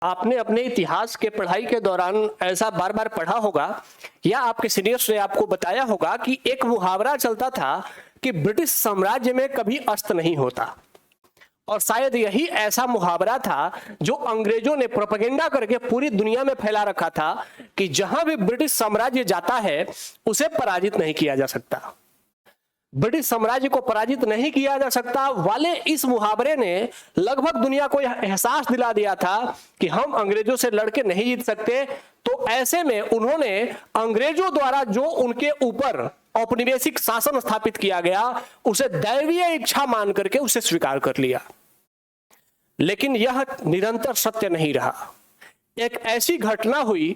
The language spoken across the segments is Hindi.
आपने अपने इतिहास के पढ़ाई के दौरान ऐसा बार बार पढ़ा होगा या आपके सीनियर्स ने आपको बताया होगा कि एक मुहावरा चलता था कि ब्रिटिश साम्राज्य में कभी अस्त नहीं होता। और शायद यही ऐसा मुहावरा था जो अंग्रेजों ने प्रोपेगेंडा करके पूरी दुनिया में फैला रखा था कि जहां भी ब्रिटिश साम्राज्य जाता है उसे पराजित नहीं किया जा सकता। ब्रिटिश साम्राज्य को पराजित नहीं किया जा सकता वाले इस मुहावरे ने लगभग दुनिया को यह एहसास दिला दिया था कि हम अंग्रेजों से लड़के नहीं जीत सकते। तो ऐसे में उन्होंने अंग्रेजों द्वारा जो उनके ऊपर औपनिवेशिक शासन स्थापित किया गया उसे दैवीय इच्छा मान करके उसे स्वीकार कर लिया। लेकिन यह निरंतर सत्य नहीं रहा। एक ऐसी घटना हुई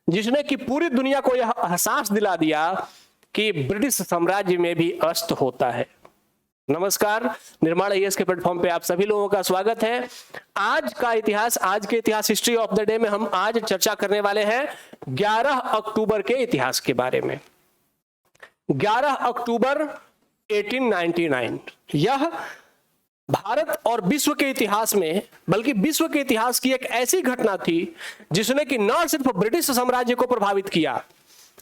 जिसने कि पूरी दुनिया को यह एहसास दिला दिया कि ब्रिटिश साम्राज्य में भी अस्त होता है। नमस्कार, निर्माण आईएएस के प्लेटफॉर्म पे आप सभी लोगों का स्वागत है। आज के इतिहास हिस्ट्री ऑफ द डे में हम आज चर्चा करने वाले हैं 11 अक्टूबर के इतिहास के बारे में। 11 अक्टूबर 1899 यह भारत और विश्व के इतिहास में, बल्कि विश्व के इतिहास की एक ऐसी घटना थी जिसने कि न सिर्फ ब्रिटिश साम्राज्य को प्रभावित किया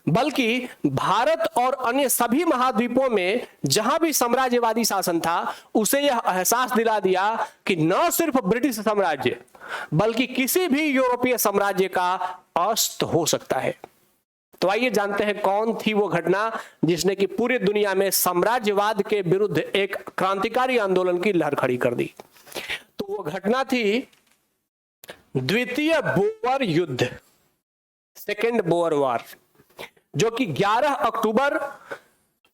बल्कि भारत और अन्य सभी महाद्वीपों में जहां भी साम्राज्यवादी शासन था उसे यह एहसास दिला दिया कि न सिर्फ ब्रिटिश साम्राज्य बल्कि किसी भी यूरोपीय साम्राज्य का अस्त हो सकता है। तो आइए जानते हैं कौन थी वो घटना जिसने कि पूरी दुनिया में साम्राज्यवाद के विरुद्ध एक क्रांतिकारी आंदोलन की लहर खड़ी कर दी। तो वो घटना थी द्वितीय बोअर युद्ध, सेकेंड बोअर वॉर, जो कि 11 अक्टूबर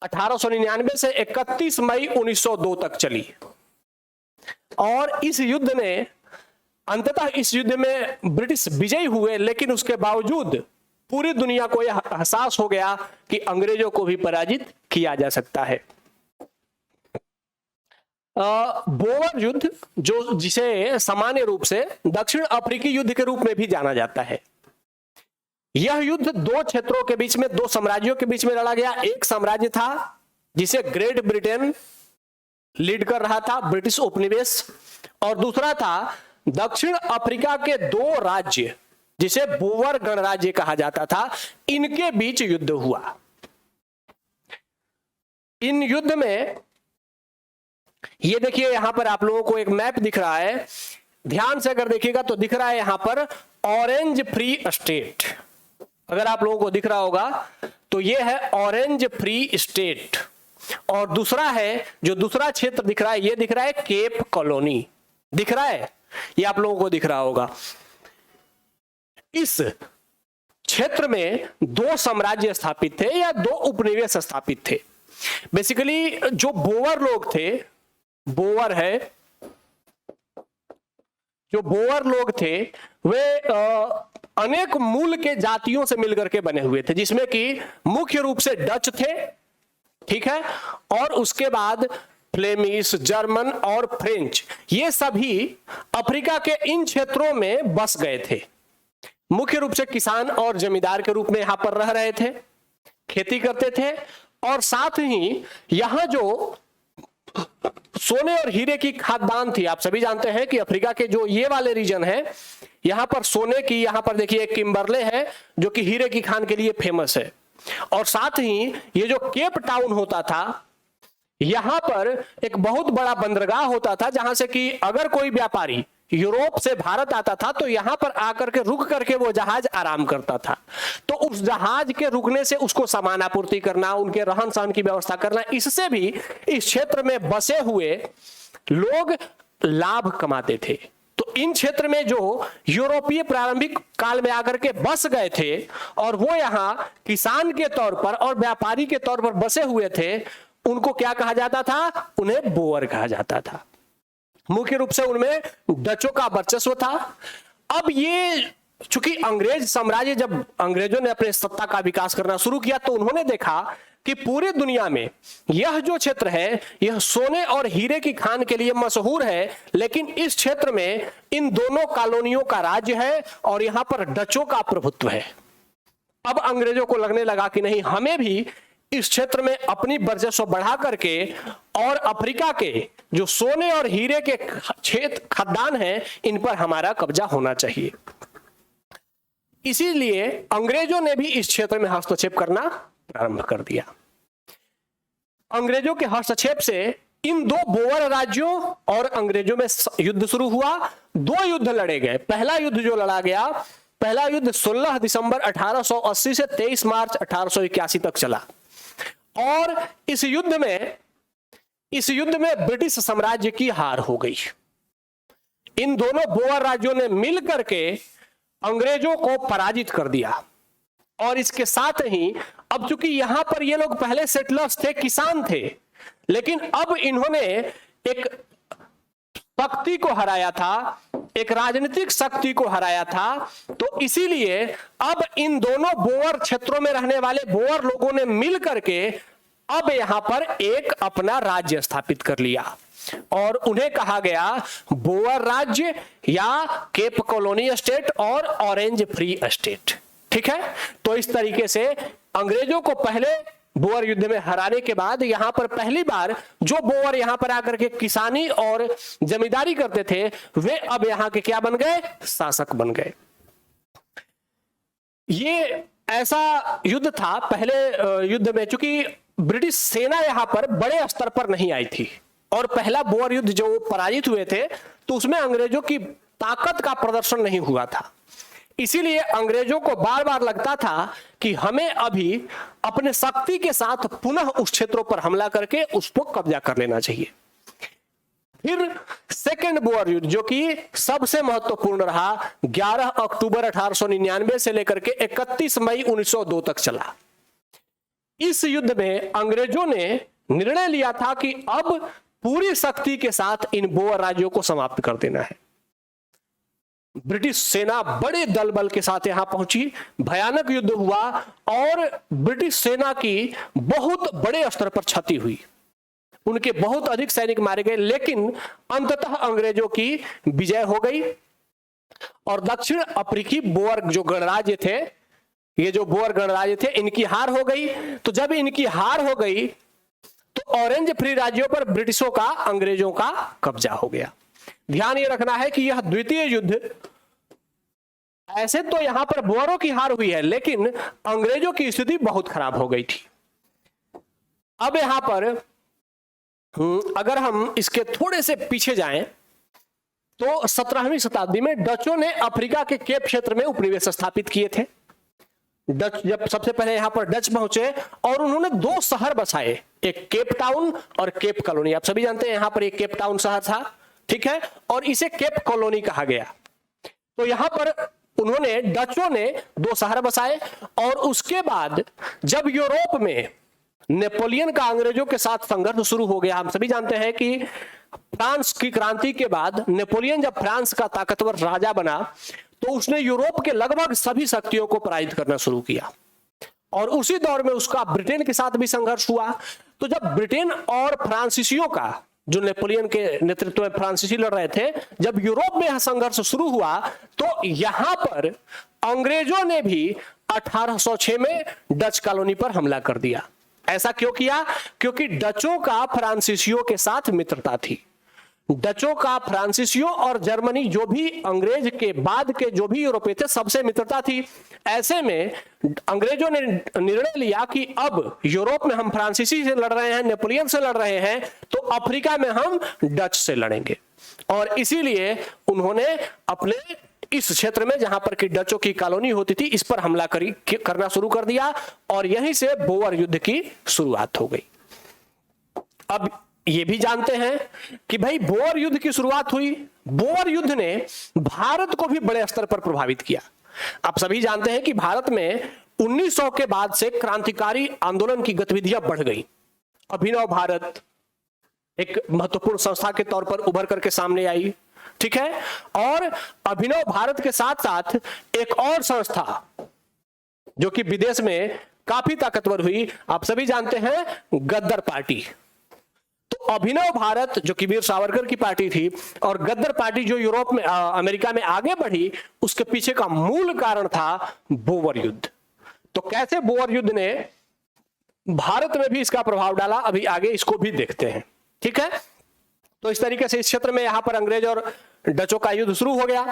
1899 से 31 मई 1902 तक चली। और इस युद्ध ने अंततः इस युद्ध में ब्रिटिश विजयी हुए, लेकिन उसके बावजूद पूरी दुनिया को यह एहसास हो गया कि अंग्रेजों को भी पराजित किया जा सकता है। बोअर युद्ध, जिसे सामान्य रूप से दक्षिण अफ्रीकी युद्ध के रूप में भी जाना जाता है, यह युद्ध दो क्षेत्रों के बीच में, दो साम्राज्यों के बीच में लड़ा गया। एक साम्राज्य था जिसे ग्रेट ब्रिटेन लीड कर रहा था, ब्रिटिश उपनिवेश, और दूसरा था दक्षिण अफ्रीका के दो राज्य जिसे बोअर गणराज्य कहा जाता था। इनके बीच युद्ध हुआ। इन युद्ध में ये देखिए, यहां पर आप लोगों को एक मैप दिख रहा है, ध्यान से अगर देखिएगा तो दिख रहा है यहां पर ऑरेंज फ्री स्टेट। अगर आप लोगों को दिख रहा होगा तो ये है ऑरेंज फ्री स्टेट, और दूसरा है, जो दूसरा क्षेत्र दिख रहा है, ये दिख रहा है केप कॉलोनी। दिख रहा है, ये आप लोगों को दिख रहा होगा। इस क्षेत्र में दो साम्राज्य स्थापित थे या दो उपनिवेश स्थापित थे। बेसिकली जो बोअर लोग थे, जो बोअर लोग थे वे अनेक मूल के जातियों से मिलकर के बने हुए थे, जिसमें कि मुख्य रूप से डच थे, ठीक है, और उसके बाद फ्लेमिश, जर्मन और फ्रेंच, ये सभी अफ्रीका के इन क्षेत्रों में बस गए थे। मुख्य रूप से किसान और जमींदार के रूप में यहां पर रह रहे थे, खेती करते थे, और साथ ही यहां जो सोने और हीरे की खादान थी। आप सभी जानते हैं कि अफ्रीका के जो ये वाले रीजन है, यहां पर सोने की, यहां पर देखिए किम्बरले है जो कि हीरे की खान के लिए फेमस है, और साथ ही ये जो केप टाउन होता था, यहां पर एक बहुत बड़ा बंदरगाह होता था जहां से कि अगर कोई व्यापारी यूरोप से भारत आता था तो यहां पर आकर के रुक करके वो जहाज आराम करता था। तो उस जहाज के रुकने से उसको सामान आपूर्ति करना, उनके रहन सहन की व्यवस्था करना, इससे भी इस क्षेत्र में बसे हुए लोग लाभ कमाते थे। तो इन क्षेत्र में जो यूरोपीय प्रारंभिक काल में आकर के बस गए थे और वो यहाँ किसान के तौर पर और व्यापारी के तौर पर बसे हुए थे, उनको क्या कहा जाता था? उन्हें बोअर कहा जाता था। मुख्य रूप से उनमें डचों का वर्चस्व था। अब ये चूंकि अंग्रेज साम्राज्य, जब अंग्रेजों ने अपने सत्ता का विकास करना शुरू किया तो उन्होंने देखा कि पूरी दुनिया में यह जो क्षेत्र है यह सोने और हीरे की खान के लिए मशहूर है, लेकिन इस क्षेत्र में इन दोनों कॉलोनियों का राज्य है और यहां पर डचों का प्रभुत्व है। अब अंग्रेजों को लगने लगा कि नहीं, हमें भी इस क्षेत्र में अपनी वर्चस्व बढ़ा करके और अफ्रीका के जो सोने और हीरे के क्षेत्र खदान हैं इन पर हमारा कब्जा होना चाहिए। इसीलिए अंग्रेजों ने भी इस क्षेत्र में हस्तक्षेप करना प्रारंभ कर दिया। अंग्रेजों के हस्तक्षेप से इन दो बोअर राज्यों और अंग्रेजों में युद्ध शुरू हुआ। दो युद्ध लड़े गए। पहला युद्ध जो लड़ा गया, पहला युद्ध 16 दिसंबर 1880 से 23 मार्च 1881 तक चला और इस युद्ध में ब्रिटिश साम्राज्य की हार हो गई। इन दोनों बोअर राज्यों ने मिलकर के अंग्रेजों को पराजित कर दिया और इसके साथ ही अब चूंकि यहां पर ये लोग पहले सेटलर्स थे, किसान थे, लेकिन अब इन्होंने एक शक्ति को हराया था, एक राजनीतिक शक्ति को हराया था। तो इसीलिए अब इन दोनों बोअर क्षेत्रों में रहने वाले बोअर लोगों ने मिल करके अब यहां पर एक अपना राज्य स्थापित कर लिया और उन्हें कहा गया बोअर राज्य या केप कॉलोनी स्टेट और ऑरेंज फ्री स्टेट। ठीक है, तो इस तरीके से अंग्रेजों को पहले बोअर युद्ध में हराने के बाद यहां पर पहली बार जो बोअर यहां पर आकर के किसानी और जमींदारी करते थे वे अब यहां के क्या बन गए, शासक बन गए। ये ऐसा युद्ध था पहले युद्ध में, चूंकि ब्रिटिश सेना यहां पर बड़े स्तर पर नहीं आई थी और पहला बोअर युद्ध जो पराजित हुए थे तो उसमें अंग्रेजों की ताकत का प्रदर्शन नहीं हुआ था। इसीलिए अंग्रेजों को बार बार लगता था कि हमें अभी अपने शक्ति के साथ पुनः उस क्षेत्रों पर हमला करके उस पर कब्जा कर लेना चाहिए। फिर सेकेंड बोअर युद्ध जो कि सबसे महत्वपूर्ण रहा, 11 अक्टूबर 1899 से लेकर के 31 मई 1902 तक चला। इस युद्ध में अंग्रेजों ने निर्णय लिया था कि अब पूरी शक्ति के साथ इन बोअर राज्यों को समाप्त कर देना है। ब्रिटिश सेना बड़े दल बल के साथ यहां पहुंची, भयानक युद्ध हुआ और ब्रिटिश सेना की बहुत बड़े स्तर पर क्षति हुई, उनके बहुत अधिक सैनिक मारे गए, लेकिन अंततः अंग्रेजों की विजय हो गई और दक्षिण अफ्रीकी बोअर जो गणराज्य थे, ये जो बोअर गणराज्य थे, इनकी हार हो गई। तो जब इनकी हार हो गई तो ऑरेंज फ्री राज्यों पर ब्रिटिशों का, अंग्रेजों का कब्जा हो गया। ध्यान ये रखना है कि यह द्वितीय युद्ध, ऐसे तो यहां पर बोअरों की हार हुई है लेकिन अंग्रेजों की स्थिति बहुत खराब हो गई थी। अब यहां पर अगर हम इसके थोड़े से पीछे जाएं तो 17वीं शताब्दी में डचों ने अफ्रीका के केप क्षेत्र में उपनिवेश स्थापित किए थे। डच जब सबसे पहले यहां पर डच पहुंचे और उन्होंने दो शहर बसाए, एक केप टाउन और केप कॉलोनी। आप सभी जानते हैं यहां पर एक केप टाउन शहर था, ठीक है, और इसे केप कॉलोनी कहा गया। तो यहां पर उन्होंने, डचों ने दो शहर बसाए और उसके बाद जब यूरोप में नेपोलियन का अंग्रेजों के साथ संघर्ष शुरू हो गया, हम सभी जानते हैं कि फ्रांस की क्रांति के बाद नेपोलियन जब फ्रांस का ताकतवर राजा बना तो उसने यूरोप के लगभग सभी शक्तियों को पराजित करना शुरू किया और उसी दौर में उसका ब्रिटेन के साथ भी संघर्ष हुआ। तो जब ब्रिटेन और फ्रांसीसियों का, जो नेपोलियन के नेतृत्व में फ्रांसीसी लड़ रहे थे, जब यूरोप में यह संघर्ष शुरू हुआ तो यहां पर अंग्रेजों ने भी 1806 में डच कॉलोनी पर हमला कर दिया। ऐसा क्यों किया? क्योंकि डचों का फ्रांसीसियों के साथ मित्रता थी। डचों का फ्रांसीसियों और जर्मनी, जो भी अंग्रेज के बाद के जो भी यूरोपीय थे, सबसे मित्रता थी। ऐसे में अंग्रेजों ने निर्णय लिया कि अब यूरोप में हम फ्रांसीसी से लड़ रहे हैं, नेपोलियन से लड़ रहे हैं, तो अफ्रीका में हम डच से लड़ेंगे। और इसीलिए उन्होंने अपने इस क्षेत्र में जहां पर कि डचों की कॉलोनी होती थी, इस पर हमला करना शुरू कर दिया और यहीं से बोअर युद्ध की शुरुआत हो गई। अब ये भी जानते हैं कि भाई बोअर युद्ध की शुरुआत हुई, बोअर युद्ध ने भारत को भी बड़े स्तर पर प्रभावित किया। आप सभी जानते हैं कि भारत में 1900 के बाद से क्रांतिकारी आंदोलन की गतिविधियां बढ़ गई। अभिनव भारत एक महत्वपूर्ण संस्था के तौर पर उभर करके सामने आई, ठीक है, और अभिनव भारत के साथ साथ एक और संस्था जो कि विदेश में काफी ताकतवर हुई, आप सभी जानते हैं, गद्दर पार्टी। तो अभिनव भारत जो कि वीर सावरकर की पार्टी थी और गद्दर पार्टी जो यूरोप में, अमेरिका में आगे बढ़ी, उसके पीछे का मूल कारण था बोअर युद्ध। तो कैसे बोअर युद्ध ने भारत में भी इसका प्रभाव डाला, अभी आगे इसको भी देखते हैं। ठीक है, तो इस तरीके से इस क्षेत्र में यहां पर अंग्रेज और डचों का युद्ध शुरू हो गया।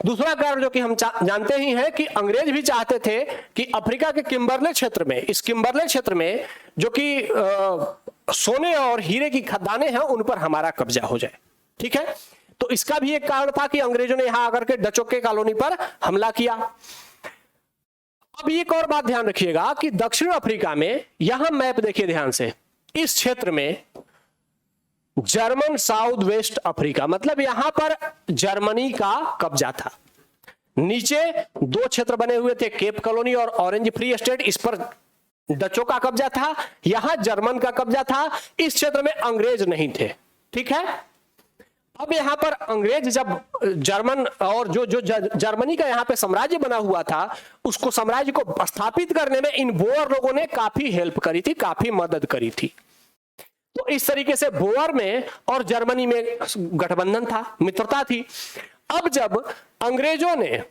दूसरा कारण जो कि हम जानते ही हैं कि अंग्रेज भी चाहते थे कि अफ्रीका के किम्बरले क्षेत्र में, इस किम्बरले क्षेत्र में जो कि सोने और हीरे की खदानें हैं उन पर हमारा कब्जा हो जाए। ठीक है, तो इसका भी एक कारण था कि अंग्रेजों ने यहां आकर के डचों के कॉलोनी पर हमला किया। अब एक और बात ध्यान रखिएगा कि दक्षिण अफ्रीका में, यहां मैप देखिए ध्यान से, इस क्षेत्र में जर्मन साउथ वेस्ट अफ्रीका, मतलब यहां पर जर्मनी का कब्जा था। नीचे दो क्षेत्र बने हुए थे, केप कॉलोनी और ऑरेंज फ्री स्टेट, इस पर डचों का कब्जा था, यहां जर्मन का कब्जा था, इस क्षेत्र में अंग्रेज नहीं थे। ठीक है, अब यहां पर अंग्रेज जब जर्मन और जो जर्मनी का यहां पे साम्राज्य बना हुआ था, उसको साम्राज्य को स्थापित करने में इन बोअर लोगों ने काफी हेल्प करी थी, काफी मदद करी थी। तो इस तरीके से बोअर में और जर्मनी में गठबंधन था, मित्रता थी। अब जब अंग्रेजों ने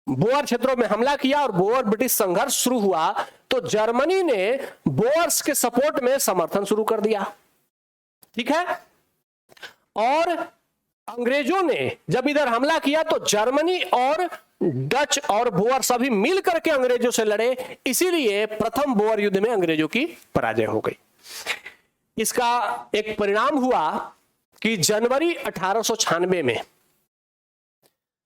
बोअर क्षेत्रों में हमला किया और बोअर ब्रिटिश संघर्ष शुरू हुआ, तो जर्मनी ने बोअर्स के सपोर्ट में समर्थन शुरू कर दिया। ठीक है, और अंग्रेजों ने जब इधर हमला किया तो जर्मनी और डच और बोअर सभी मिल करके अंग्रेजों से लड़े, इसीलिए प्रथम बोअर युद्ध में अंग्रेजों की पराजय हो गई। इसका एक परिणाम हुआ कि जनवरी 1896 में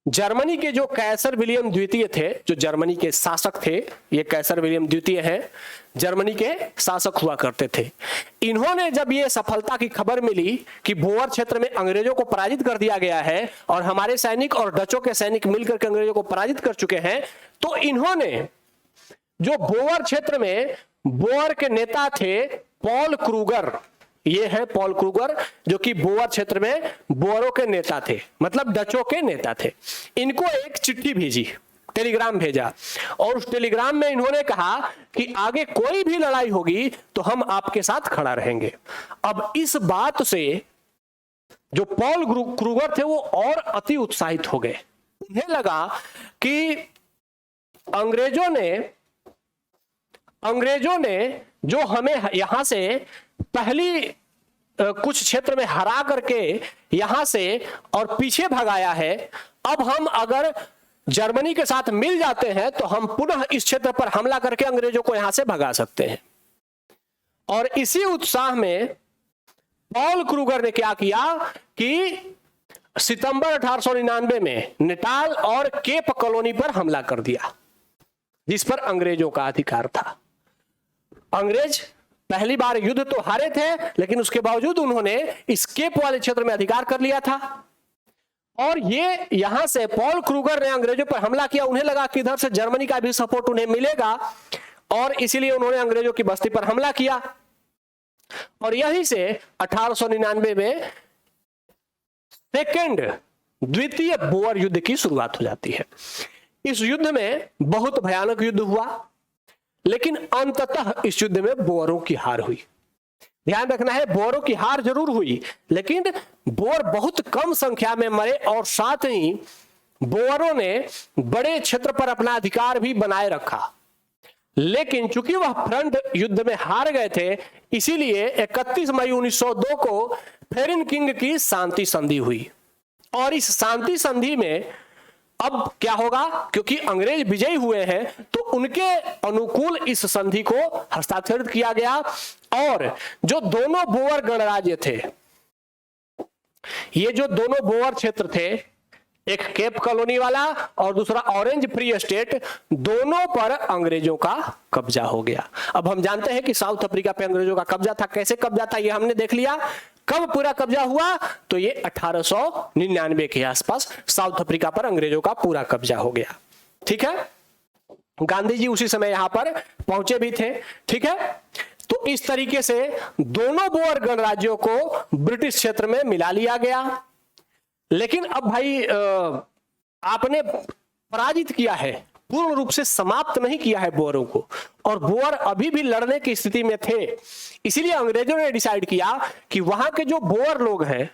जर्मनी के जो कैसर विलियम द्वितीय थे, जो जर्मनी के शासक थे, ये कैसर विलियम द्वितीय हैं, जर्मनी के शासक हुआ करते थे। इन्होंने जब ये सफलता की खबर मिली कि बोअर क्षेत्र में अंग्रेजों को पराजित कर दिया गया है और हमारे सैनिक और डचों के सैनिक मिलकर के अंग्रेजों को पराजित कर चुके हैं, तो इन्होंने जो बोअर क्षेत्र में बोअर के नेता थे पॉल क्रूगर, ये है पॉल क्रूगर, जो कि बोअर क्षेत्र में बोअरों के नेता थे, मतलब डचों के नेता थे। इनको एक चिट्ठी भेजी, टेलीग्राम भेजा, और उस टेलीग्राम में इन्होंने कहा कि आगे कोई भी लड़ाई होगी तो हम आपके साथ खड़ा रहेंगे। अब इस बात से जो पॉल क्रूगर थे वो और अति उत्साहित हो गए। उन्हें लगा कि अंग्रेजों ने जो हमें यहां से पहली कुछ क्षेत्र में हरा करके यहां से और पीछे भगाया है, अब हम अगर जर्मनी के साथ मिल जाते हैं तो हम पुनः इस क्षेत्र पर हमला करके अंग्रेजों को यहां से भगा सकते हैं। और इसी उत्साह में पॉल क्रूगर ने क्या किया कि सितंबर 1899 में नेटाल और केप कॉलोनी पर हमला कर दिया, जिस पर अंग्रेजों का अधिकार था। अंग्रेज पहली बार युद्ध तो हारे थे, लेकिन उसके बावजूद उन्होंने इस केप वाले क्षेत्र में अधिकार कर लिया था। और ये यहां से पॉल क्रूगर ने अंग्रेजों पर हमला किया। उन्हें लगा कि इधर से जर्मनी का भी सपोर्ट उन्हें मिलेगा, और इसीलिए उन्होंने अंग्रेजों की बस्ती पर हमला किया। और यहीं से 1899 में द्वितीय बोअर युद्ध की शुरुआत हो जाती है। इस युद्ध में बहुत भयानक युद्ध हुआ, लेकिन अंततः इस युद्ध में बोअरों की हार हुई। ध्यान रखना है, बोअरों की हार जरूर हुई, लेकिन बोअर बहुत कम संख्या में मरे, और साथ ही बोअरों ने बड़े क्षेत्र पर अपना अधिकार भी बनाए रखा। लेकिन चूंकि वह फ्रंट युद्ध में हार गए थे, इसीलिए 31 मई 1902 को फेरिन किंग की शांति संधि हुई। और इस शांति संधि में अब क्या होगा, क्योंकि अंग्रेज विजयी हुए हैं, तो उनके अनुकूल इस संधि को हस्ताक्षरित किया गया। और जो दोनों बोअर गणराज्य थे, ये जो दोनों बोअर क्षेत्र थे, एक केप कॉलोनी वाला और दूसरा ऑरेंज फ्री स्टेट, दोनों पर अंग्रेजों का कब्जा हो गया। अब हम जानते हैं कि साउथ अफ्रीका पे अंग्रेजों का कब्जा था। कैसे कब्जा था ये हमने देख लिया। कब पूरा कब्जा हुआ, तो ये 1899 के आसपास साउथ अफ्रीका पर अंग्रेजों का पूरा कब्जा हो गया। ठीक है, गांधी जी उसी समय यहां पर पहुंचे भी थे। ठीक है, तो इस तरीके से दोनों बोअर गणराज्यों को ब्रिटिश क्षेत्र में मिला लिया गया। लेकिन अब भाई आपने पराजित किया है, पूर्ण रूप से समाप्त नहीं किया है बोअरों को, और बोअर अभी भी लड़ने की स्थिति में थे। इसीलिए अंग्रेजों ने डिसाइड किया कि वहां के जो बोअर लोग हैं,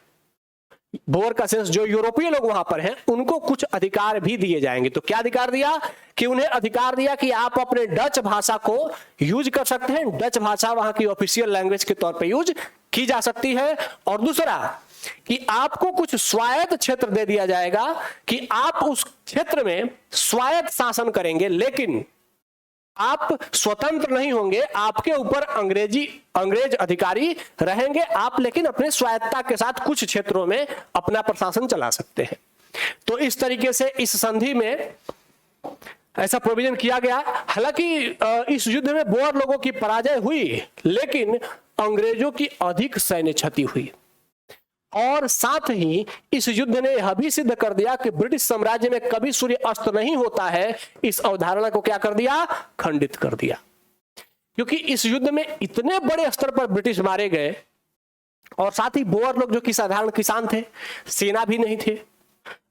बोअर का सेंस जो यूरोपीय लोग वहां पर हैं उनको कुछ अधिकार भी दिए जाएंगे। तो क्या अधिकार दिया कि उन्हें अधिकार दिया कि आप अपने डच भाषा को यूज कर सकते हैं, डच भाषा वहां की ऑफिशियल लैंग्वेज के तौर पे यूज की जा सकती है। और दूसरा कि आपको कुछ स्वायत्त क्षेत्र दे दिया जाएगा कि आप उस क्षेत्र में स्वायत्त शासन करेंगे, लेकिन आप स्वतंत्र नहीं होंगे, आपके ऊपर अंग्रेज अधिकारी रहेंगे, आप लेकिन अपने स्वायत्तता के साथ कुछ क्षेत्रों में अपना प्रशासन चला सकते हैं। तो इस तरीके से इस संधि में ऐसा प्रोविजन किया गया। हालांकि इस युद्ध में बोअर लोगों की पराजय हुई, लेकिन अंग्रेजों की अधिक सैन्य क्षति हुई। और साथ ही इस युद्ध ने यह भी सिद्ध कर दिया कि ब्रिटिश साम्राज्य में कभी सूर्य अस्त नहीं होता है। इस अवधारणा को क्या कर दिया, खंडित कर दिया। क्योंकि इस युद्ध में इतने बड़े स्तर पर ब्रिटिश मारे गए, और साथ ही बोअर लोग जो कि साधारण किसान थे, सेना भी नहीं थे,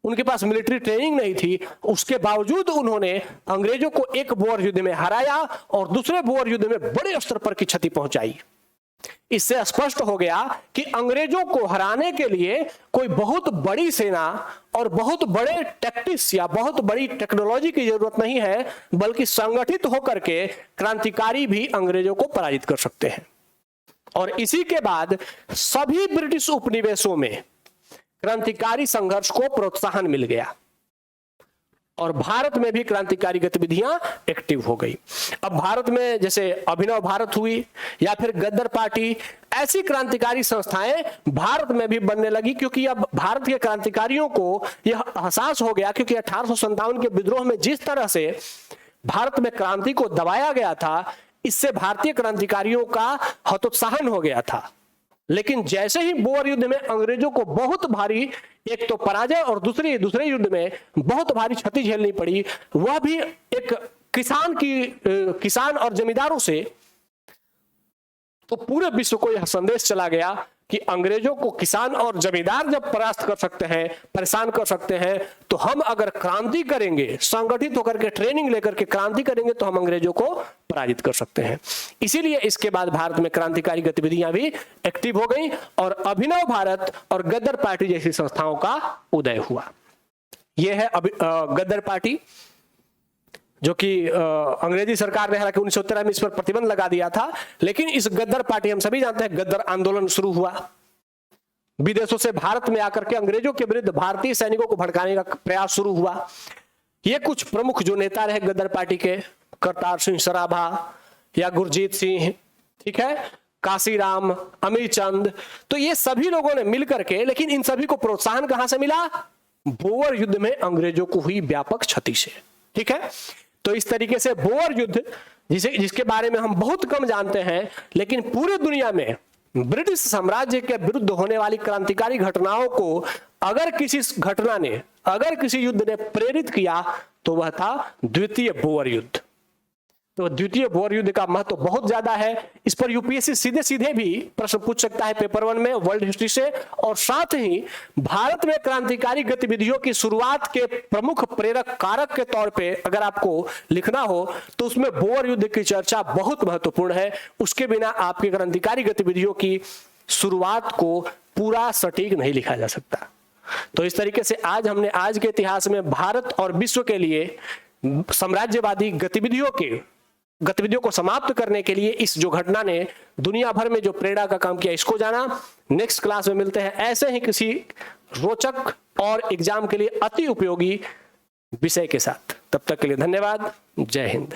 उनके पास मिलिट्री ट्रेनिंग नहीं थी, उसके बावजूद उन्होंने अंग्रेजों को एक बोअर युद्ध में हराया और दूसरे बोअर युद्ध में बड़े स्तर पर की क्षति पहुंचाई। इससे स्पष्ट हो गया कि अंग्रेजों को हराने के लिए कोई बहुत बड़ी सेना और बहुत बड़े टैक्टिक्स या बहुत बड़ी टेक्नोलॉजी की जरूरत नहीं है, बल्कि संगठित होकर के क्रांतिकारी भी अंग्रेजों को पराजित कर सकते हैं। और इसी के बाद सभी ब्रिटिश उपनिवेशों में क्रांतिकारी संघर्ष को प्रोत्साहन मिल गया और भारत में भी क्रांतिकारी गतिविधियां एक्टिव हो गई। अब भारत में जैसे अभिनव भारत हुई या फिर गद्दर पार्टी, ऐसी क्रांतिकारी संस्थाएं भारत में भी बनने लगी, क्योंकि अब भारत के क्रांतिकारियों को यह एहसास हो गया, क्योंकि 1857 के विद्रोह में जिस तरह से भारत में क्रांति को दबाया गया था, इससे भारतीय क्रांतिकारियों का हतोत्साहन हो गया था। लेकिन जैसे ही बोअर युद्ध में अंग्रेजों को बहुत भारी एक तो पराजय और दूसरे युद्ध में बहुत भारी क्षति झेलनी पड़ी, वह भी एक किसान और जमींदारों से, तो पूरे विश्व को यह संदेश चला गया कि अंग्रेजों को किसान और जमींदार जब परास्त कर सकते हैं, परेशान कर सकते हैं, तो हम अगर क्रांति करेंगे, संगठित होकर के ट्रेनिंग लेकर के क्रांति करेंगे, तो हम अंग्रेजों को पराजित कर सकते हैं। इसीलिए इसके बाद भारत में क्रांतिकारी गतिविधियां भी एक्टिव हो गई और अभिनव भारत और गद्दर पार्टी जैसी संस्थाओं का उदय हुआ। यह है गद्दर पार्टी, जो कि अंग्रेजी सरकार ने हालांकि 1913 में इस पर प्रतिबंध लगा दिया था, लेकिन इस गद्दर पार्टी, हम सभी जानते हैं, गद्दर आंदोलन शुरू हुआ। विदेशों से भारत में आकर के अंग्रेजों के विरुद्ध भारतीय सैनिकों को भड़काने का प्रयास शुरू हुआ। ये कुछ प्रमुख जो नेता रहे गद्दर पार्टी के, करतार सिंह सराभा या गुरजीत सिंह, ठीक है, काशीराम, अमीर चंद, तो ये सभी लोगों ने मिलकर के, लेकिन इन सभी को प्रोत्साहन कहां से मिला, बोअर युद्ध में अंग्रेजों को हुई व्यापक क्षति से। ठीक है, तो इस तरीके से बोअर युद्ध, जिसके बारे में हम बहुत कम जानते हैं, लेकिन पूरे दुनिया में ब्रिटिश साम्राज्य के विरुद्ध होने वाली क्रांतिकारी घटनाओं को अगर किसी युद्ध ने प्रेरित किया तो वह था द्वितीय बोअर युद्ध। तो द्वितीय बोअर युद्ध का महत्व बहुत ज्यादा है। इस पर यूपीएससी सीधे सीधे भी प्रश्न पूछ सकता है पेपर 1 में वर्ल्ड हिस्ट्री से। और साथ ही भारत में क्रांतिकारी गतिविधियों की शुरुआत के प्रमुख प्रेरक कारक के तौर पे अगर आपको लिखना हो तो उसमें बोअर युद्ध की चर्चा बहुत महत्वपूर्ण है। उसके बिना आपकी क्रांतिकारी गतिविधियों की शुरुआत को पूरा सटीक नहीं लिखा जा सकता। तो इस तरीके से आज के इतिहास में भारत और विश्व के लिए साम्राज्यवादी गतिविधियों को समाप्त करने के लिए इस जो घटना ने दुनिया भर में जो प्रेरणा का काम किया, इसको जाना। नेक्स्ट क्लास में मिलते हैं ऐसे ही किसी रोचक और एग्जाम के लिए अति उपयोगी विषय के साथ। तब तक के लिए धन्यवाद। जय हिंद।